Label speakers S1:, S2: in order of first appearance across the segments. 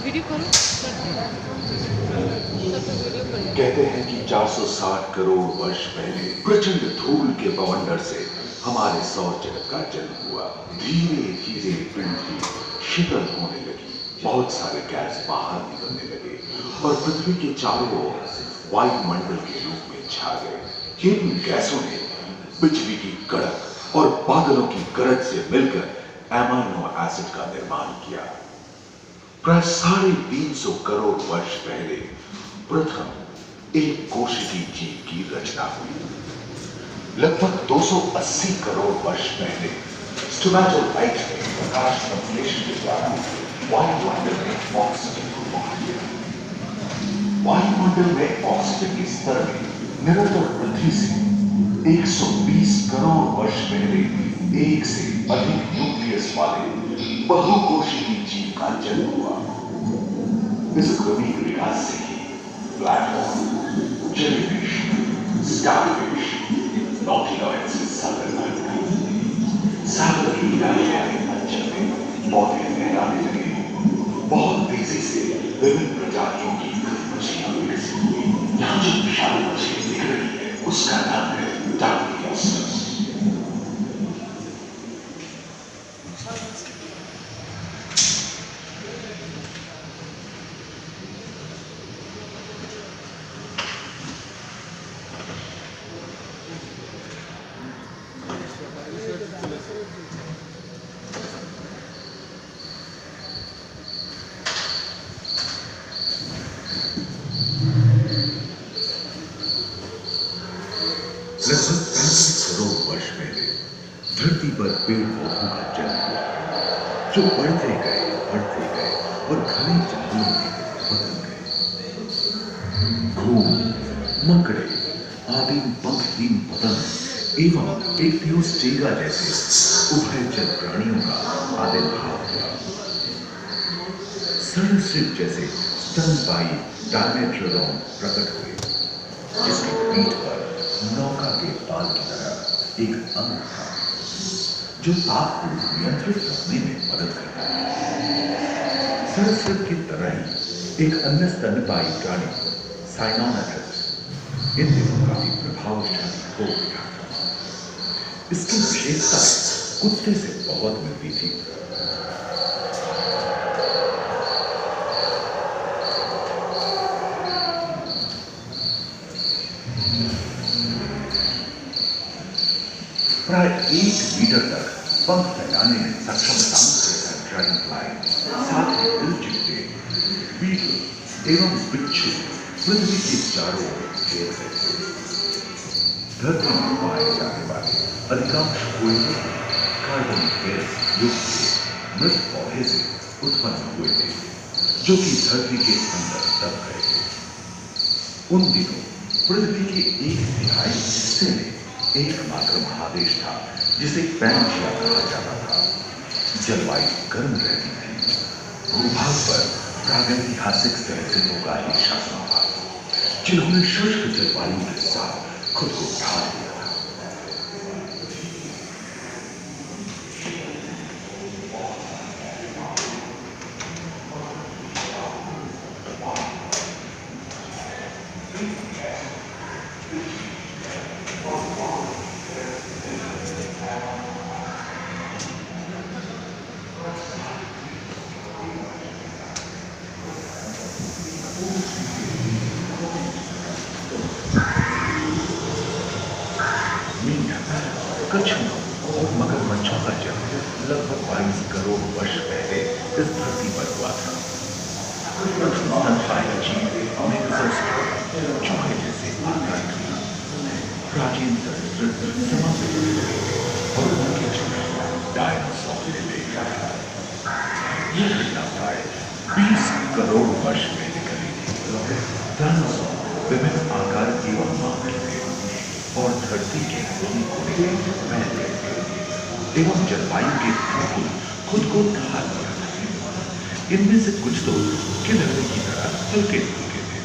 S1: Video करो।
S2: कहते हैं कि 460 करोड़ वर्ष पहले प्रचंड धूल के बवंडर से हमारे सौर जगत का जन्म हुआ। धीरे धीरे पृथ्वी शीतल होने लगी, बहुत सारे गैस बाहर निकलने लगे और पृथ्वी के चारों ओर वायुमंडल के रूप में छा गए। इन गैसों ने बिजली की कड़क और बादलों की गरज से मिलकर एमाइनो एसिड का निर्माण किया। प्राय 350 करोड़ वर्ष पहले प्रथम एक कोशिकीय जीव की रचना हुई। लगभग 280 करोड़ वर्ष पहले स्टोमेटोलाइट ने प्रकाश संश्लेषण के द्वारा वायुमंडल में ऑक्सीजन को रोक दिया। वायुमंडल में ऑक्सीजन के स्तर में निरंतर वृद्धि से 120 करोड़ वर्ष पहले एक से अधिक न्यूक्लियस वाले बहुकोशिकीय जीव का जन्म हुआ। इस क्रमिक विकास से ही ब्लैक होल, जेलीफिश, स्टारफिश, नॉटिलॉइड से सागर के किनारे वाले अंचल में पौधे लहराने लगे। बहुत तेजी से विभिन्न प्रजातियों की मछलियां विकसित हुई। यहाँ जो विशाल मछली दिख रही है उसका नाम है डार्विनियस। लगभग 35 करोड़ वर्ष पहले धरती पर पेड़ पौधों का जन्म हुआ, जो बढ़ते गए और घने जंगलों में बदल गए। घूम, मकड़े, आदिम पंखहीन पतंग एवं एक टेगा जैसे उभयचर प्राणियों का आविर्भाव हुआ। सरीसृप जैसे स्तनपायी डायमेट्रोडॉन प्रकट हुए, जिसकी पीठ पर नौका के पाल की तरह एक अंग था, जो ताप को नियंत्रित रखने में मदद करता है। सरीसृप की तरह ही एक अन्य स्तनपायी प्राणी साइनोमेट्रिस इन दिनों काफी प्रभावशाली हो गया था। इसकी विशेषता कुत्ते से बहुत मिलती थी। प्राय 1 मीटर तक पंख फैलाने में सक्षम ड्रैगन फ्लाई, साथ ही दिलचिट्टे, बीटल एवं बिच्छू पृथ्वी के चारों ओर घेर रहे थे। धरती में पाए जाने वाले अधिकांश कोयले कार्बन गैस युक्त मृत पौधे से उत्पन्न हुए थे, जो कि धरती के अंदर दब गए थे। उन दिनों पृथ्वी के 1/3 हिस्से में एकमात्र महादेश था जिसे पैंजिया कहा जाता था। जलवायु गर्म रहती थी। भूभाग पर प्रागैतिहासिक सहस्त्रों का ही शासन था, जिन्होंने शुष्क जलवायु के साथ खुद को ढाल दिया था। कछुओं और मगरमच्छों का जन्म लगभग 22 करोड़ वर्ष पहले इस धरती पर हुआ था। स्तनपायी जीव चूहे जैसे आकार की प्राचीन सरीसृप समाप्त हो गए और उनके जन्म डायनासोर ने देखा था। यह घटना प्राय 20 करोड़ वर्ष पहले करी थी। डायनासोर विभिन्न आकार एवं माप के थे और धरती के कोने कोने में फैल गए थे एवं जलवायु के अनुकूल खुद को ढाल दिया था। इनमें से कुछ तो गिलहरी की तरह हल्के फुल्के थे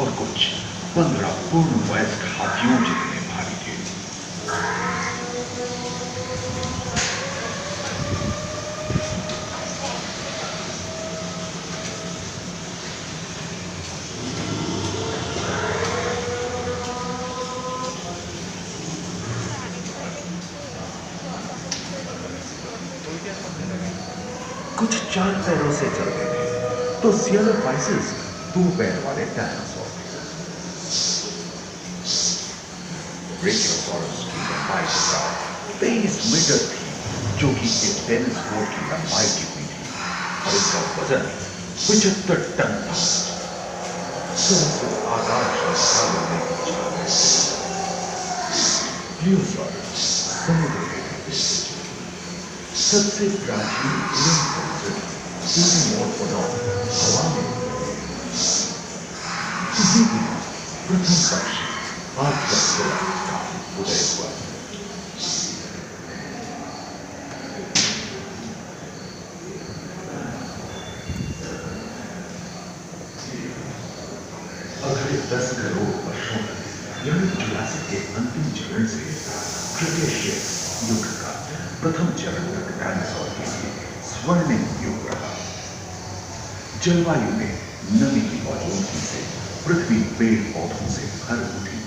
S2: और कुछ 15 पूर्ण वयस्क हाथियों जितने भारी थे। कुछ 4 पैरों से चलते थे, तो सियालोफाइसिस 2 पैर वाले डायनासोर थे। ब्रेकियोसॉरस की लंबाई 23 मीटर थी, जो कि एक टेनिस कोर्ट की लंबाई जितनी थी, और इसका वजन 75 टन था। आकाश और सागर में प्लियोसॉरस समुद्र में रहते थे। सबसे प्राचीन हवा में इसी दिन प्रथम पक्षी आर्कटस का उदय हुआ। अगले 10 करोड़ वर्षों तक, यानी जुरासिक के अंतिम चरण से क्रिटेशियस युग का प्रथम चरण तक डायनासोर के लिए स्वर्णिम युग रहा। जलवायु में नमी की मौजूदगी से पृथ्वी पेड़ पौधों से भर उठी।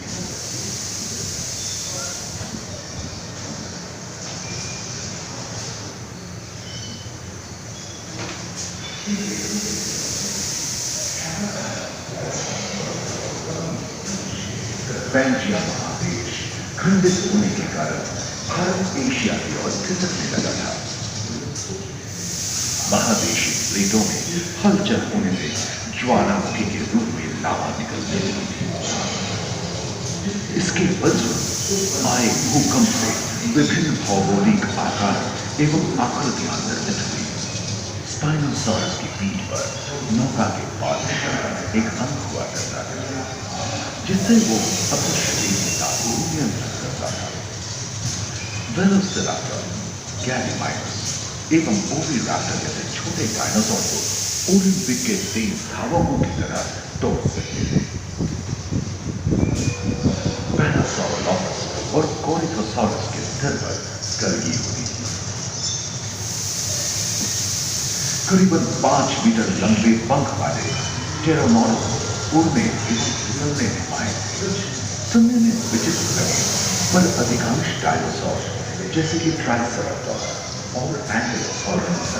S2: पैंजिया महादेश खंडित होने के कारण भारत एशिया की ओर खिसकने लगा था। महादेशी प्लेटों में हलचल होने से ज्वालामुखी के रूप में लावा निकलने लगी थी। इसके फलस्वरूप आए भूकंप से विभिन्न भौगोलिक आकार एवं आकृतियां निर्मित हुई। स्पाइनोसॉरस की पीठ पर नौका के पाल एक अंग हुआ करता था, जिससे वो अपने शरीर की ताकत नियंत्रित करता था। वेलोसिराप्टर, गैलीमाइनस एवं ओविराप्टर जैसे छोटे डायनासोर को ओलंपिक के तेज धावकों की तरह दौड़ सकते थे। पैरासाउरोलॉफस और कोरिथोसॉरस के सिर पर कलगी होती थी। करीबन 5 मीटर लंबे पंख वाले टेरोनोडोन उड़ने एवं फिसलने में माहिर थे। सुनने में विचित्र लगे, पर अधिकांश डायनासोर जैसे कि ट्राइसेराटोप्स और एंकिलोसॉरस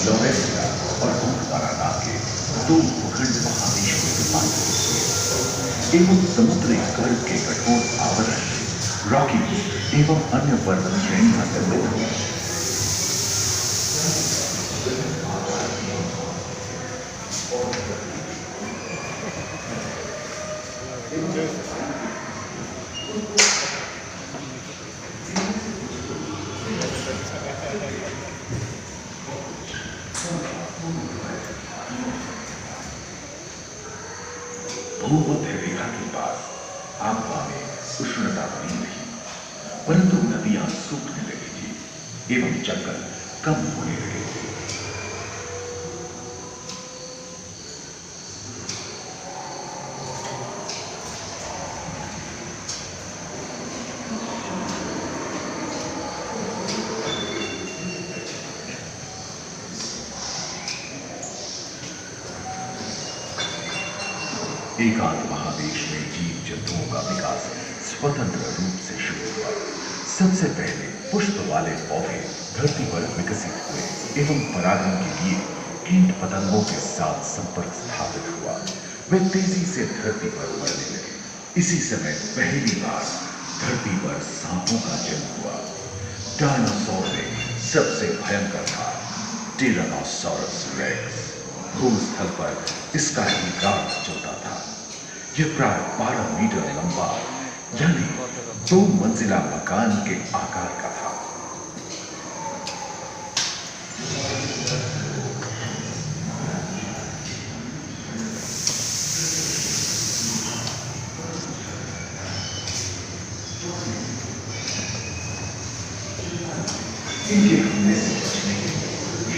S2: लोरेसिया और ओंकारा नाम के 2 भूखंड महादेशों में पाए गए एवं समुद्री कर्क के कठोर आवरण रॉकी एवं अन्य पर्वत श्रेणियां निर्मित हुई। भूमध्य रेखा के पास आबहवा में उष्णता बनी रही, परंतु नदियां सूखने लगी थी एवं जंगल कम होने लगे थे। एकांत महादेश में जीव जंतुओं का विकास स्वतंत्र रूप से शुरू हुआ। सबसे पहले पुष्प वाले पौधे धरती पर विकसित हुए एवं परागण के लिए कीट पतंगों के साथ संपर्क स्थापित हुआ। वे तेजी से धरती पर बढ़ने लगे। इसी समय पहली बार धरती पर सांपों का जन्म हुआ। डायनासोर में सबसे भयंकर था टिरानोसॉरस रेक्स। भूस्थल पर इसका ही राज चलता था। यह प्राय 12 मीटर लंबा, यानी 2 मंजिला मकान के आकार का था। इनके हमले से बचने के लिए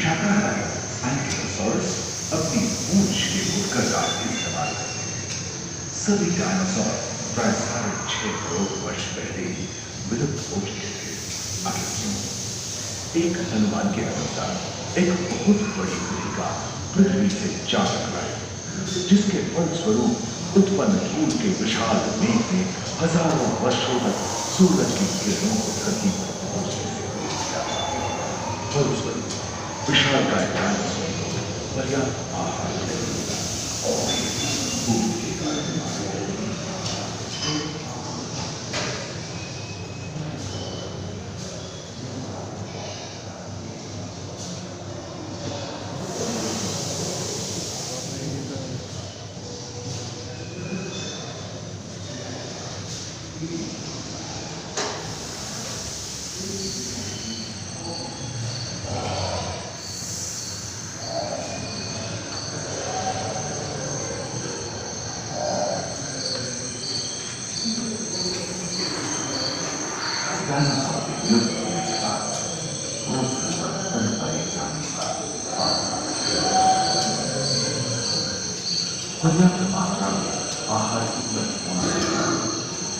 S2: शाकाहारी एंकिलोसॉरस अपनी पूंछ के मुड़कर के इस्तेमाल करते थे। सभी डायनासोर प्राय 6.5 करोड़ वर्ष पहले ही विलुप्त हो चुके थे। आगे सुनो। एक अनुमान के अनुसार एक बहुत बड़ी गुहिका पृथ्वी से जा टकराई, जिसके फलस्वरूप उत्पन्न धूल के विशाल मेघ ने हजारों वर्षों तक सूरज की किरणों को धरती पर पहुंचने से रोक दिया। और उस पर विशाल का जान पर्याप्त आहार और भूख के कारण पर्याप्त मात्रा में आहार उपलब्ध होने के कारण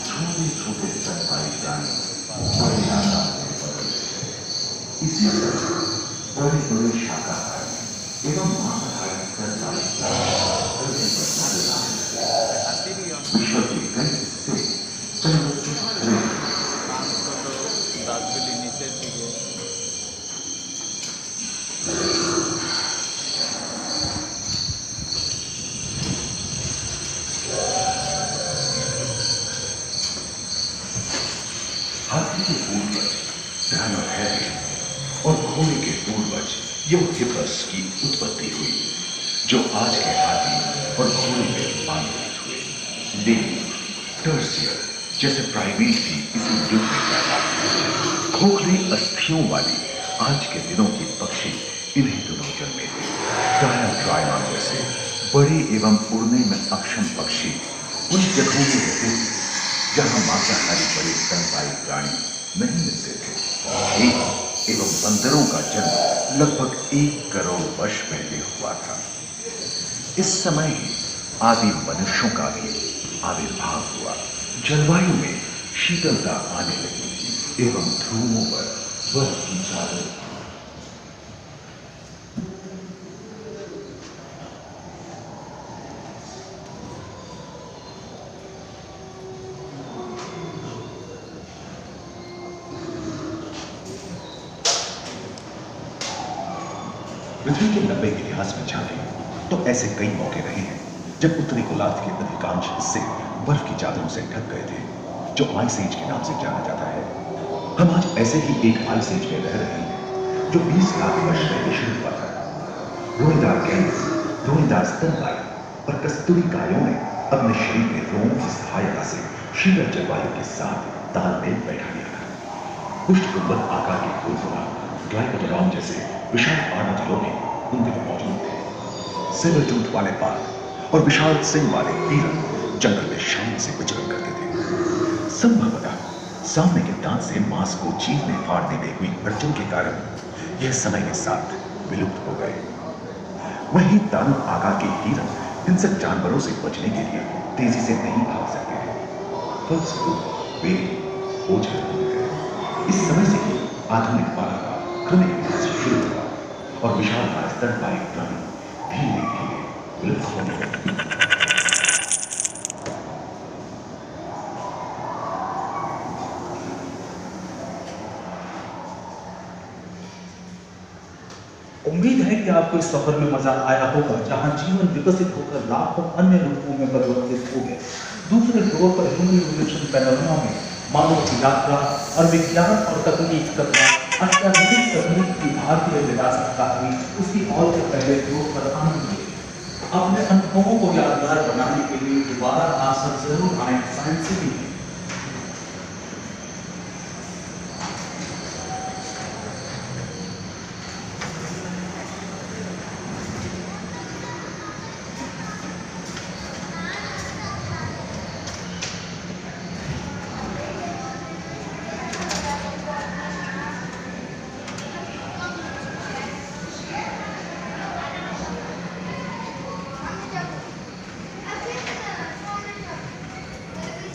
S2: छोटे छोटे स्तनपायी प्राणी बड़े आकार में बदल गए। इसी तरह बड़े बड़े शाकाहारी एवं मांसाहारी स्तनपायी प्राणी विश्व के कई हिस्से परिवर्तित हुए। हाथी के पूर्वज ड्रायोथेरियन और घोड़े के पूर्वज यूथिपस की उत्पत्ति हुई, जो आज के हाथी और घोड़े में रूपांतरित हुए। लेकिन टर्सियर जैसे प्राइमेट भी इसी युग में पैदा हुए। खोखली अस्थियों वाली आज के दिनों की पक्षी इन्हीं दिनों जन्मे थे। डायट्रायन जैसे बड़े एवं उड़ने में अक्षम पक्षी उन जगहों में रहते थे जहां मांसाहारी बड़े स्तनपायी प्राणी नहीं मिलते थे। एवं बंदरों का जन्म लगभग 1 करोड़ वर्ष पहले हुआ था। इस समय ही आदि मनुष्यों का भी आविर्भाव हुआ। जलवायु में शीतलता आने लगी एवं ध्रुवों पर बर्फ की चादर। पृथ्वी के लंबे इतिहास में झांके तो ऐसे कई मौके रहे हैं जब उत्तरी गोलार्ध के अधिकांश हिस्से बर्फ की चादरों से ढक गए थे, जो आइस एज के नाम से जाना जाता है। हम आज ऐसे ही एक आइस एज में रह रहे हैं जो 20 लाख वर्ष पहले शुरू हुआ था। रोएदार कैंस, रोएदार स्तनपायी और कस्तूरी गायों ने अपने शरीर में रोमों की सहायता से शीतल जलवायु के साथ तालमेल बैठा लिया था। पुष्ट गुंबद आकार के खोलपुरा ग्लाइकोडोरॉन जैसे विशाल आर्madillo भी उन दिनों मौजूद थे। सेबर टूथ वाले बाघ और विशाल सिंह वाले हिरन जंगल में शान से विचरण करते थे। संभवतः सामने के दांत से मांस को चीरने फाड़ने में हुई अड़चन के कारण यह समय के साथ विलुप्त हो गए। वहीं दानव आकार के हिरन हिंसक जानवरों से बचने के लिए तेजी से नहीं भाग सकते थे। फलस्वरूप वे ओझल हो गए। इस समय से ही आधुनिक बाघ का क्रमिक विकास शुरू हुआ और विशाल स्तनपायी प्राणी धीरे धीरे विलुप्त होने लगे।
S1: उम्मीद है कि आपको इस सफर में मजा आया होगा, जहां जीवन विकसित होकर लाखों अन्य रूपों में परिवर्तित हो गए। दूसरे फ्लोर पर ह्यूमन इवोल्यूशन पैनोरमा में मानव की यात्रा और विज्ञान और तकनीक तथा अत्याधुनिक तकनीक की भारतीय विरासत का भी उसकी और के पहले फ्लोर पर आनंद लिए। अपने अनुभवों को यादगार बनाने के लिए दोबारा आप सब जरूर आए साइंस सिटी में।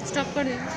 S3: स्टॉप कर दे।